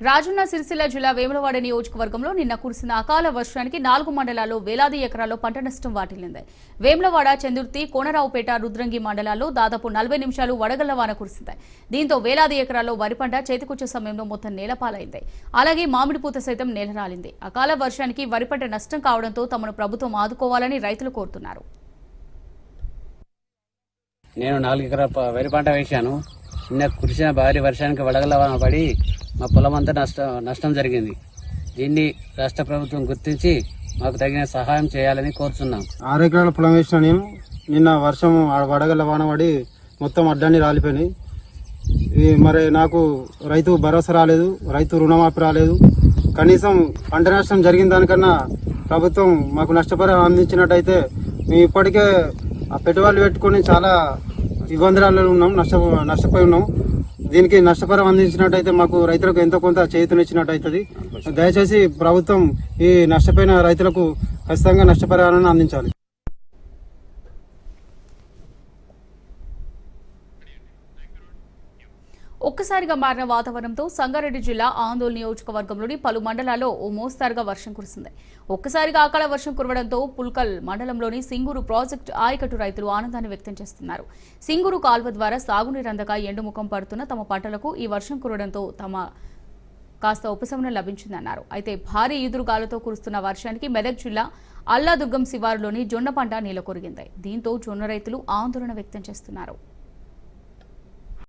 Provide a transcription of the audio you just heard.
రాజన్న సిరిసిల్ల జిల్లా వేములవాడ నియోజకవర్గంలో నిన్న కురిసిన అకాల వర్షానికి 4 మండలాల్లో వేలాది ఎకరాల్లో పంట నష్టం వాటిల్లింది. వేములవాడ, చందుర్తి, కోనరావుపేట, రుద్రంగి మండలాల్లో దాదాపు 40 నిమిషాలు వడగళ్ల వాన కురిసింది. దీంతో వేలాది ఎకరాల్లో వరి పంట చేతికొచ్చే సమయంలో మొత్తం నేలపాలైంది. అలాగే మామిడి పూత సైతం నేలరాలింది. అకాల వర్షానికి వరి పంట నష్టం కావడంతో తమను ప్రభుత్వం ఆదుకోవాలని రైతులు కోరుతున్నారు. నేను 4 ఎకరాల వరి పంట వేశాను. నిన్న కురిసిన భారీ వర్షానికి వడగళ్ల వాన పడి మా పొలం అంతా నష్టం జరిగింది. దీన్ని రాష్ట్ర ప్రభుత్వం గుర్తించి మాకు తగిన సహాయం చేయాలని కోరుతున్నాం. 6 ఎకరాల పొలం వేసిన నేను నిన్న వర్షం వడగళ్ల వాన పడి మొత్తం అడ్డాన్ని రాలిపోయినాయి. మరి నాకు రైతు భరోసా రాలేదు, రైతు రుణమాఫీ రాలేదు. కనీసం పంట నష్టం జరిగిన దానికన్నా ప్రభుత్వం మాకు నష్టపరిహారం అందించినట్టయితే మేము ఇప్పటికే ఆ పెట్టుబడులు పెట్టుకుని చాలా ఇబ్బందులలో ఉన్నాం, నష్టపోయి ఉన్నాం. దీనికి నష్టపరిహారం అందించినట్టయితే మాకు రైతులకు ఎంతో కొంత చేయూతనిచ్చినట్టయితది. దయచేసి ప్రభుత్వం ఈ నష్టపోయిన రైతులకు ఖచ్చితంగా నష్టపరిహారాన్ని అందించాలి. ఒక్కసారిగా మారిన వాతావరణంతో సంగారెడ్డి జిల్లా ఆందోళన నియోజకవర్గంలోని పలు మండలాల్లో ఓ మోస్తారుగా వర్షం కురిసింది. ఒక్కసారిగా అకాల వర్షం కురవడంతో పుల్కల్ మండలంలోని సింగూరు ప్రాజెక్టు ఆయకట్టు రైతులు ఆనందాన్ని వ్యక్తం చేస్తున్నారు. సింగూరు కాల్వ ద్వారా సాగునీరు అందక ఎండుముఖం పడుతున్న తమ పంటలకు ఈ వర్షం కురవడంతో కాస్త ఉపశమనం లభించిందన్నారు. అయితే భారీ ఈదురుగాలతో కురుస్తున్న వర్షానికి మెదక్ జిల్లా అల్లాదుర్గం శివారులోని జొన్న పంట నీలకొరిగింది. దీంతో జొన్న రైతులు ఆందోళన వ్యక్తం చేస్తున్నారు.